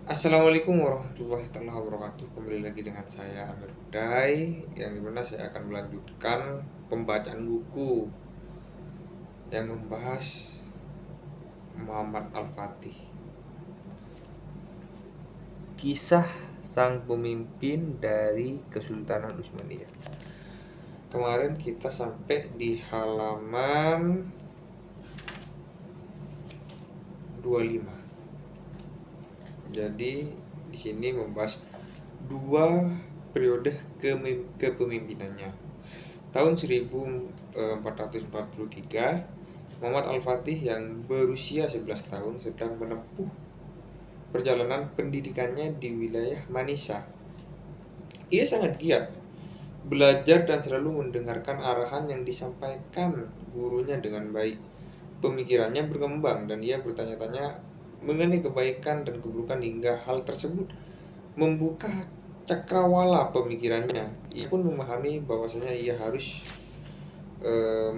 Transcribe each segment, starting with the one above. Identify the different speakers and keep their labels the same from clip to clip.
Speaker 1: Assalamualaikum warahmatullahi wabarakatuh. Kembali lagi dengan saya Amir Uday, yang dimana saya akan melanjutkan pembacaan buku yang membahas Muhammad Al-Fatih, kisah sang pemimpin dari Kesultanan Utsmaniyah. Kemarin kita sampai di halaman 25. Jadi di sini membahas dua periode kepemimpinannya. Tahun 1443, Muhammad Al-Fatih yang berusia 11 tahun sedang menempuh perjalanan pendidikannya di wilayah Manisa. Ia sangat giat belajar dan selalu mendengarkan arahan yang disampaikan gurunya dengan baik. Pemikirannya berkembang dan ia bertanya-tanya mengenai kebaikan dan keburukan hingga hal tersebut membuka cakrawala pemikirannya. Ia pun memahami bahwasanya ia harus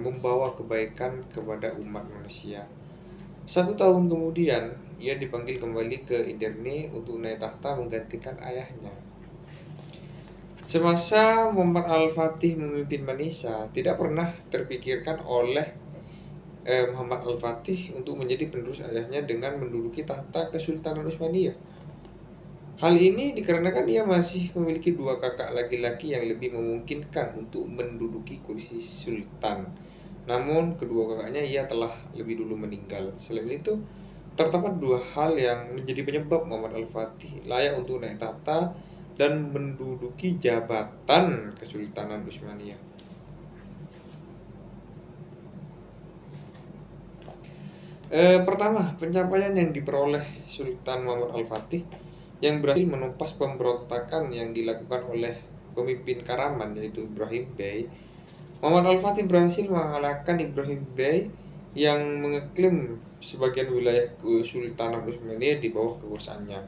Speaker 1: membawa kebaikan kepada umat manusia. 1 tahun kemudian, ia dipanggil kembali ke Edirne untuk naik tahta menggantikan ayahnya. Semasa Muhammad Al-Fatih memimpin Manisa, tidak pernah terpikirkan oleh Muhammad Al-Fatih untuk menjadi penerus ayahnya dengan menduduki tahta Kesultanan Utsmaniyah. Hal ini dikarenakan ia masih memiliki dua kakak laki-laki yang lebih memungkinkan untuk menduduki kursi sultan. Namun kedua kakaknya ia telah lebih dulu meninggal. Selain itu, terdapat dua hal yang menjadi penyebab Muhammad Al-Fatih layak untuk naik tahta dan menduduki jabatan Kesultanan Utsmaniyah. Pertama, pencapaian yang diperoleh Sultan Muhammad Al-Fatih yang berhasil menumpas pemberontakan yang dilakukan oleh pemimpin Karaman, yaitu Ibrahim Bey. Muhammad Al-Fatih berhasil mengalahkan Ibrahim Bey yang mengeklaim sebagian wilayah Kesultanan Utsmaniyah di bawah kekuasaannya.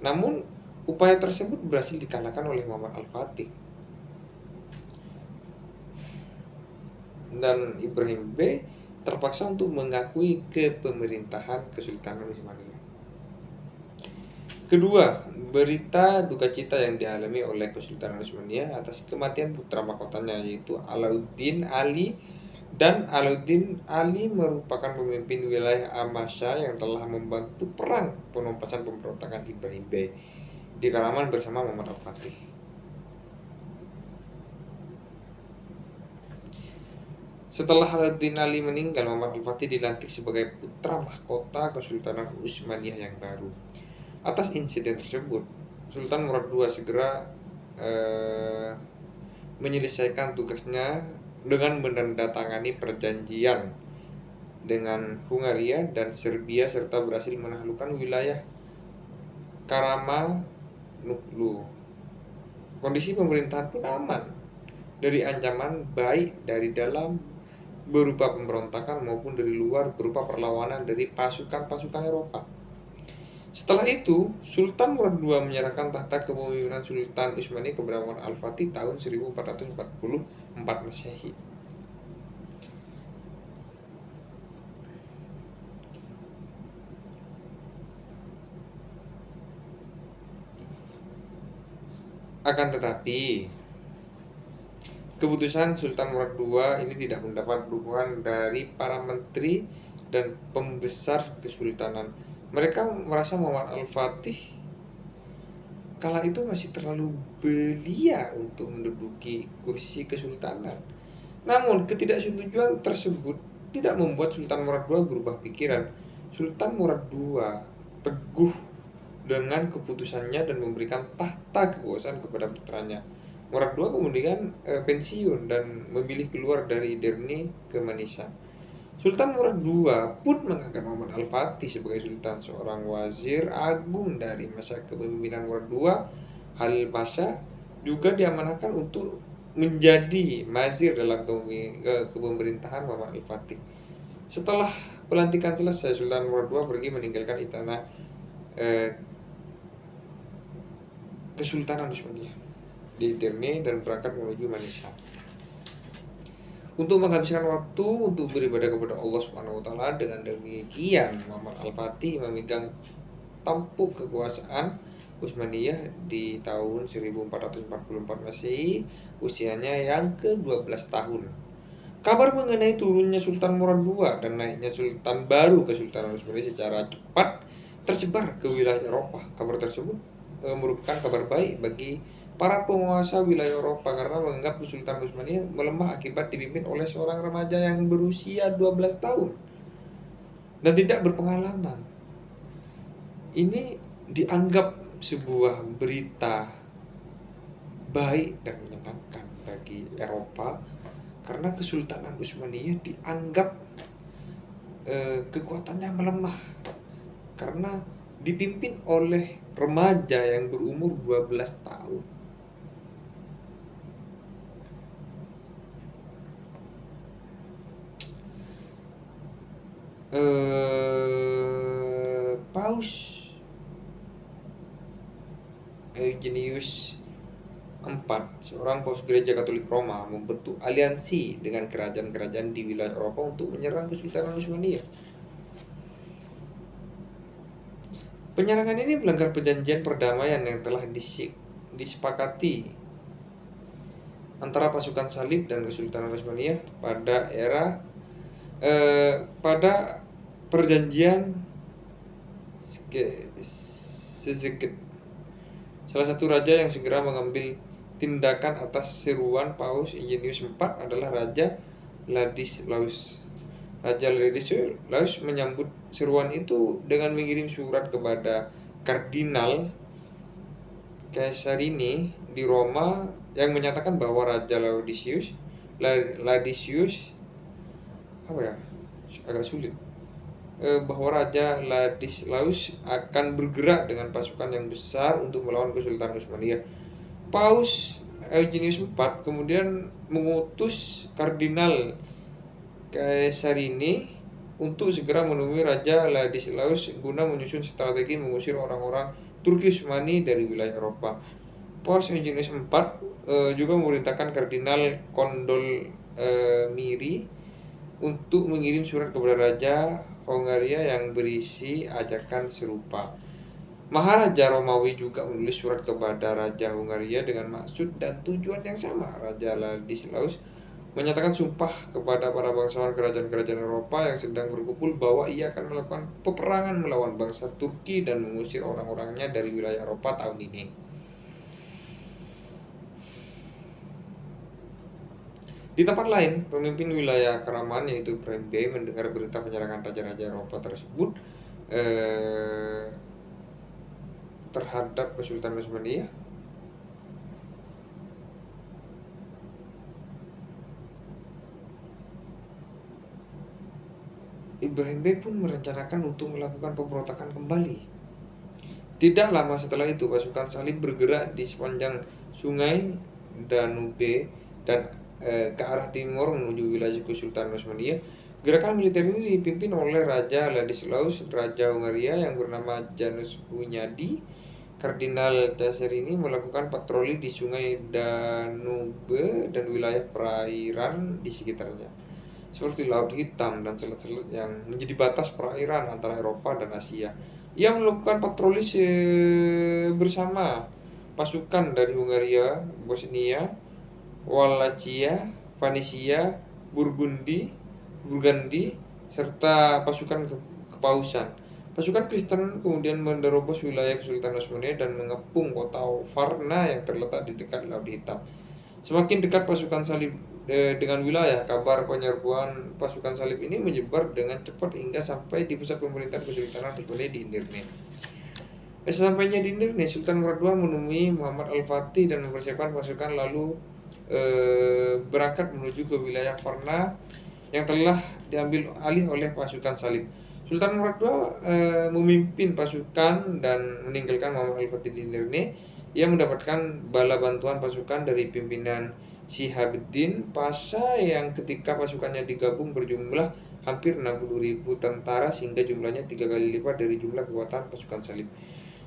Speaker 1: Namun, upaya tersebut berhasil dikalahkan oleh Muhammad Al-Fatih. Dan Ibrahim Bey terpaksa untuk mengakui kepemerintahan Kesultanan Utsmaniyah. Kedua, berita duka cita yang dialami oleh Kesultanan Utsmaniyah atas kematian putra mahkotanya, yaitu Alauddin Ali. Dan Alauddin Ali merupakan pemimpin wilayah Amasya yang telah membantu perang penumpasan pemberontakan Ibrahim Bey di Karaman bersama Muhammad Al-Fatih. Setelah Alauddin Ali meninggal, Muhammad Al-Fatih dilantik sebagai putra mahkota Kesultanan Utsmaniyah yang baru. Atas insiden tersebut, Sultan Murad II segera menyelesaikan tugasnya dengan menandatangani perjanjian dengan Hungaria dan Serbia serta berhasil menaklukkan wilayah Karamanoglu. Kondisi pemerintahan pun aman dari ancaman baik dari dalam berupa pemberontakan maupun dari luar berupa perlawanan dari pasukan-pasukan Eropa. Setelah itu, Sultan Murad II menyerahkan tahta kepemimpinan Sultan Utsmaniyah kepada Muhammad Al-Fatih tahun 1444 Masehi. Akan tetapi, keputusan Sultan Murad II ini tidak mendapat dukungan dari para menteri dan pembesar kesultanan. Mereka merasa Muhammad Al-Fatih kala itu masih terlalu belia untuk menduduki kursi kesultanan. Namun ketidaksetujuan tersebut tidak membuat Sultan Murad II berubah pikiran. Sultan Murad II teguh dengan keputusannya dan memberikan tahta kekuasaan kepada putranya. Murad II kemudian pensiun dan memilih keluar dari Edirne ke Manisa. Sultan Murad II pun mengangkat Muhammad Al-Fatih sebagai sultan. Seorang wazir agung dari masa kepemimpinan Murad II, Halil Pasha, juga diamanahkan untuk menjadi mazir dalam kepemerintahan Muhammad Al-Fatih. Setelah pelantikan selesai, Sultan Murad II pergi meninggalkan istana Kesultanan Utsmaniyah di Edirne dan berangkat menuju Manisa untuk menghabiskan waktu untuk beribadah kepada Allah Subhanahu wa taala. Dengan demikian, Muhammad Al-Fatih memegang tampuk kekuasaan Utsmaniyah di tahun 1444 Masehi, usianya yang ke-12 tahun. Kabar mengenai turunnya Sultan Murad II dan naiknya Sultan baru Kesultanan Utsmaniyah secara cepat tersebar ke wilayah Eropa. Kabar tersebut merupakan kabar baik bagi para penguasa wilayah Eropa karena menganggap Kesultanan Utsmaniyah melemah akibat dipimpin oleh seorang remaja yang berusia 12 tahun dan tidak berpengalaman. Ini dianggap sebuah berita baik dan menyenangkan bagi Eropa karena Kesultanan Utsmaniyah dianggap kekuatannya melemah karena dipimpin oleh remaja yang berumur 12 tahun. Paus Eugenius IV, seorang paus gereja Katolik Roma, membentuk aliansi dengan kerajaan-kerajaan di wilayah Eropa untuk menyerang Kesultanan Utsmaniyah. Penyerangan ini melanggar perjanjian perdamaian yang telah disepakati antara pasukan salib dan Kesultanan Utsmaniyah pada perjanjian Szeged. Salah satu raja yang segera mengambil tindakan atas seruan Paus Eugenius IV adalah Raja Ladislaus. Raja Ladislaus menyambut seruan itu dengan mengirim surat kepada Kardinal Cesarini di Roma yang menyatakan bahwa Raja Ladislaus bahwa Raja Ladislaus akan bergerak dengan pasukan yang besar untuk melawan Kesultanan Utsmaniyah. Paus Eugenius IV kemudian mengutus Kardinal Cesarini untuk segera menemui Raja Ladislaus guna menyusun strategi mengusir orang-orang Turki Utsmani dari wilayah Eropa. Paus Eugenius IV juga memerintahkan Kardinal Kondolmiri untuk mengirim surat kepada Raja Hongaria yang berisi ajakan serupa. Maharaja Romawi juga menulis surat kepada Raja Hongaria dengan maksud dan tujuan yang sama. Raja Ladislaus menyatakan sumpah kepada para bangsawan kerajaan-kerajaan Eropa yang sedang berkumpul bahwa ia akan melakukan peperangan melawan bangsa Turki dan mengusir orang-orangnya dari wilayah Eropa tahun ini. Di tempat lain, pemimpin wilayah Karaman yaitu Ibrahim Bey mendengar berita penyerangan raja-raja Eropa tersebut terhadap Kesultanan Utsmaniyah. Ibrahim Bey pun merencanakan untuk melakukan pemberontakan kembali. Tidak lama setelah itu, pasukan salib bergerak di sepanjang sungai Danube dan ke arah timur menuju wilayah Kesultanan Utsmaniyah. Gerakan militer ini dipimpin oleh Raja Ladislaus, Raja Hongaria yang bernama Janus Hunyadi. Kardinal Cesarini melakukan patroli di sungai Danube dan wilayah perairan di sekitarnya, seperti Laut Hitam dan selat-selat yang menjadi batas perairan antara Eropa dan Asia. Ia melakukan patroli bersama pasukan dari Hungaria, Bosnia, Wallachia, Venesia, Burgundy, serta pasukan kepausan. Pasukan Kristen kemudian menerobos wilayah Kesultanan Utsmaniyah dan mengepung kota Varna yang terletak di dekat Laut Hitam. Semakin dekat pasukan salib dengan wilayah, kabar penyerbuan pasukan salib ini menyebar dengan cepat hingga sampai di pusat pemerintahan Kesultanan Utsmaniyah di Edirne. Sesampainya di Edirne, Sultan Murad II menemui Muhammad Al-Fatih dan mempersiapkan pasukan lalu berangkat menuju ke wilayah Varna yang telah diambil alih oleh pasukan salib. Sultan Murad II memimpin pasukan dan meninggalkan Muhammad Al-Fatih di Edirne. Ia mendapatkan bala bantuan pasukan dari pimpinan Shihabuddin Pasha yang ketika pasukannya digabung berjumlah hampir 60.000 tentara sehingga jumlahnya 3 kali lipat dari jumlah kekuatan pasukan salib.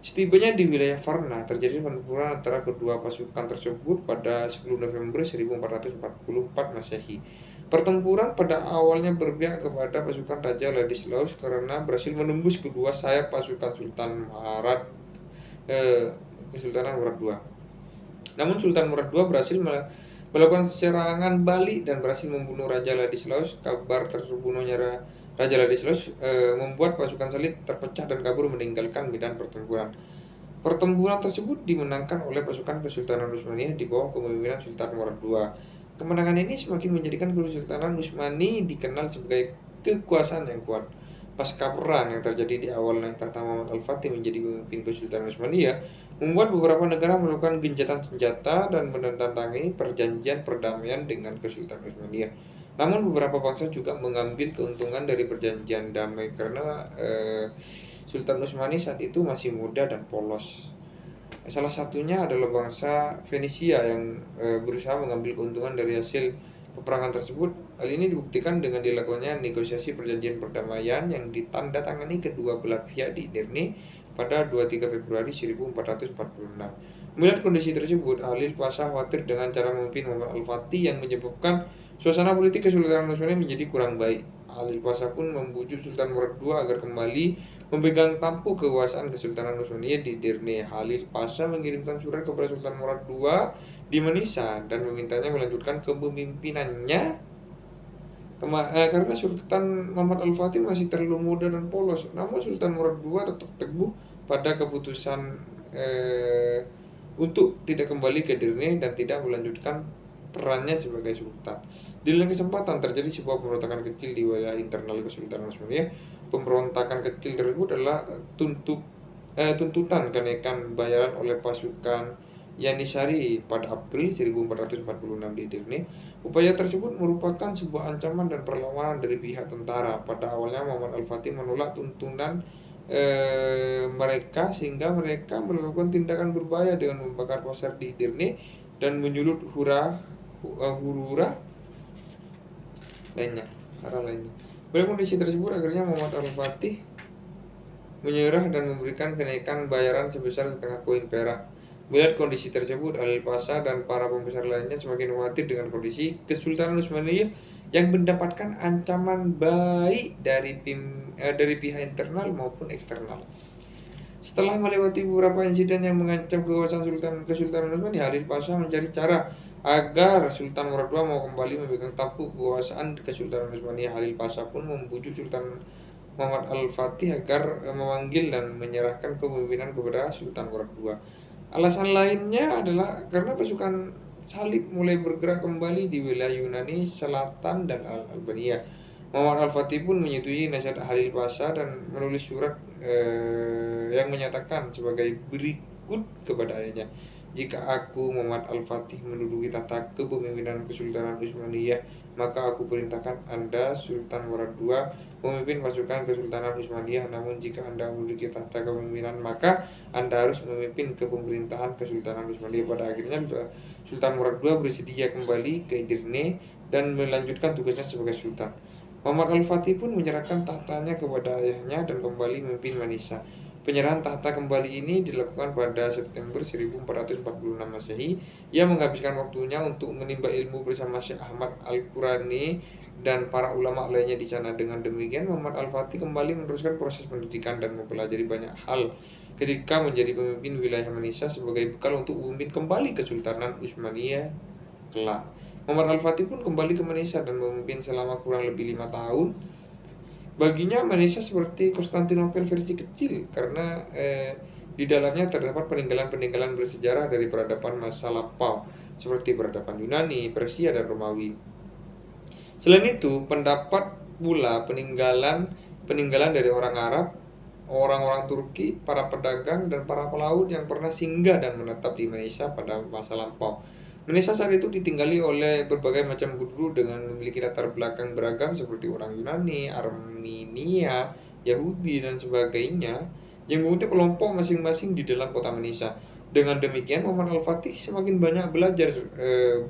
Speaker 1: Setibanya di wilayah Varna, terjadi pertempuran antara kedua pasukan tersebut pada 10 November 1444 Masehi. Pertempuran pada awalnya berpihak kepada pasukan Raja Ladislaus karena berhasil menembus kedua sayap pasukan Kesultanan Murad II. Namun Sultan Murad II berhasil melakukan serangan balik dan berhasil membunuh Raja Ladislaus. Kabar terbunuhnya Raja Ladislaus membuat pasukan Salib terpecah dan kabur meninggalkan medan pertempuran. Pertempuran tersebut dimenangkan oleh pasukan Kesultanan Utsmaniyah di bawah kepemimpinan Sultan Murad II. Kemenangan ini semakin menjadikan Kesultanan Utsmani dikenal sebagai kekuasaan yang kuat. Pasca perang yang terjadi di awal naik tahta Muhammad Al-Fatih menjadi pemimpin Kesultanan Utsmaniyah, membuat beberapa negara melakukan gencatan senjata dan menandatangani perjanjian perdamaian dengan Kesultanan Utsmaniyah. Namun beberapa bangsa juga mengambil keuntungan dari perjanjian damai karena Sultan Utsmani saat itu masih muda dan polos. Salah satunya adalah bangsa Venesia yang berusaha mengambil keuntungan dari hasil peperangan tersebut. Hal ini dibuktikan dengan dilakukannya negosiasi perjanjian perdamaian yang ditandatangani kedua belah pihak di Edirne pada 23 Februari 1446. Melihat kondisi tersebut, Halil Pasha khawatir dengan cara memimpin Muhammad Al-Fatih yang menyebabkan suasana politik Kesultanan Utsmani menjadi kurang baik. Halil Pasha pun membujuk Sultan Murad II agar kembali memegang tampuk kekuasaan Kesultanan Utsmaniyah di Edirne. Halil Pasha mengirimkan surat kepada Sultan Murad II di Manisa dan memintanya melanjutkan kepemimpinannya karena Sultan Muhammad Al-Fatih masih terlalu muda dan polos. Namun Sultan Murad II tetap teguh pada keputusan untuk tidak kembali ke Edirne dan tidak melanjutkan perannya sebagai sultan. Di lain kesempatan terjadi sebuah pemberontakan kecil di wilayah internal Kesultanan Utsmaniyah. Pemberontakan kecil tersebut adalah tuntutan kenaikan bayaran oleh pasukan Yanisari pada April 1446 di Edirne. Upaya tersebut merupakan sebuah ancaman dan perlawanan dari pihak tentara. Pada awalnya Muhammad Al-Fatih menolak tuntunan mereka sehingga mereka melakukan tindakan berbahaya dengan membakar pasar di Edirne dan menyulut huru-hara lainnya. Pada kondisi tersebut akhirnya Muhammad Al-Fatih menyerah dan memberikan kenaikan bayaran sebesar setengah koin perak. Melihat kondisi tersebut, Halil Pasha dan para pembesar lainnya semakin khawatir dengan kondisi Kesultanan Utsmaniyah yang mendapatkan ancaman baik dari pihak internal maupun eksternal. Setelah melewati beberapa insiden yang mengancam kekuasaan Kesultanan Utsmani, Halil Pasha mencari cara agar Sultan Murad II mau kembali memegang tampuk kekuasaan Kesultanan Utsmaniyah. Halil Pasha pun membujuk Sultan Muhammad Al-Fatih agar memanggil dan menyerahkan kepemimpinan kepada Sultan Murad II. Alasan lainnya adalah karena pasukan Salib mulai bergerak kembali di wilayah Yunani Selatan dan Albania. Muhammad Al-Fatih pun menyetujui nasihat Halil Pasha dan menulis surat yang menyatakan sebagai berikut kepada ayahnya. Jika aku Muhammad Al-Fatih menduduki tahta kepemimpinan Kesultanan Utsmaniyah, maka aku perintahkan Anda Sultan Murad II memimpin pasukan Kesultanan Utsmaniyah. Namun jika Anda menduduki tahta kepemimpinan, maka Anda harus memimpin kepemerintahan Kesultanan Utsmaniyah. Pada akhirnya Sultan Murad II bersedia kembali ke Edirne dan melanjutkan tugasnya sebagai sultan. Muhammad Al-Fatih pun menyerahkan tahtanya kepada ayahnya dan kembali memimpin Manisa. Penyerahan tahta kembali ini dilakukan pada September 1446 Masehi. Ia menghabiskan waktunya untuk menimba ilmu bersama Syekh Ahmad Al-Qurani dan para ulama lainnya di sana. Dengan demikian, Muhammad Al-Fatih kembali meneruskan proses pendidikan dan mempelajari banyak hal ketika menjadi pemimpin wilayah Manisa sebagai bekal untuk memimpin kembali Kesultanan Utsmaniyah kelak. Muhammad Al-Fatih pun kembali ke Manisa dan memimpin selama kurang lebih 5 tahun. Baginya Manisa seperti Konstantinopel versi kecil karena di dalamnya terdapat peninggalan-peninggalan bersejarah dari peradaban masa lampau seperti peradaban Yunani, Persia, dan Romawi. Selain itu, pendapat pula peninggalan dari orang Arab, orang-orang Turki, para pedagang, dan para pelaut yang pernah singgah dan menetap di Manisa pada masa lampau. Manisa saat itu ditinggali oleh berbagai macam guru dengan memiliki latar belakang beragam seperti orang Yunani, Armenia, Yahudi, dan sebagainya yang membentuk kelompok masing-masing di dalam kota Manisa. Dengan demikian, Muhammad Al-Fatih semakin banyak belajar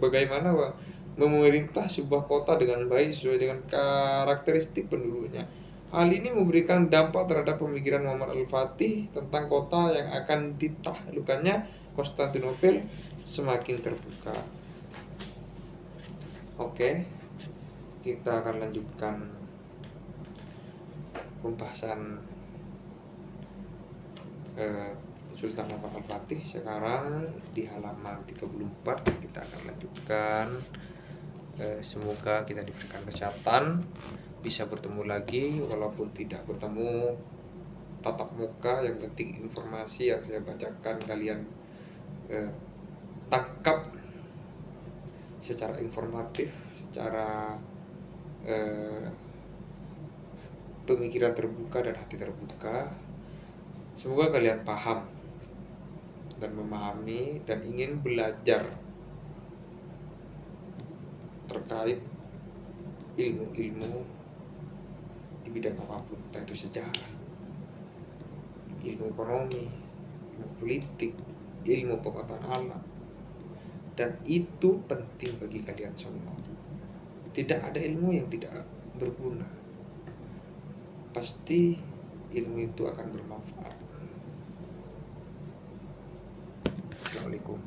Speaker 1: bagaimana memerintah sebuah kota dengan baik sesuai dengan karakteristik penduduknya. Hal ini memberikan dampak terhadap pemikiran Muhammad Al-Fatih tentang kota yang akan ditaklukkannya Konstantinopel semakin terbuka. Oke. kita akan lanjutkan pembahasan Sultan Muhammad Al-Fatih. Sekarang di halaman 34 kita akan lanjutkan. Semoga kita diberikan kesehatan, bisa bertemu lagi walaupun tidak bertemu tatap muka. Yang penting informasi yang saya bacakan kalian tangkap secara informatif, secara pemikiran terbuka dan hati terbuka. Semoga kalian paham dan memahami dan ingin belajar terkait ilmu-ilmu di bidang apapun, entah itu sejarah, ilmu ekonomi, ilmu politik, ilmu pengetahuan alam. Dan itu penting bagi kalian semua. Tidak ada ilmu yang tidak berguna. Pasti ilmu itu akan bermanfaat. Assalamualaikum.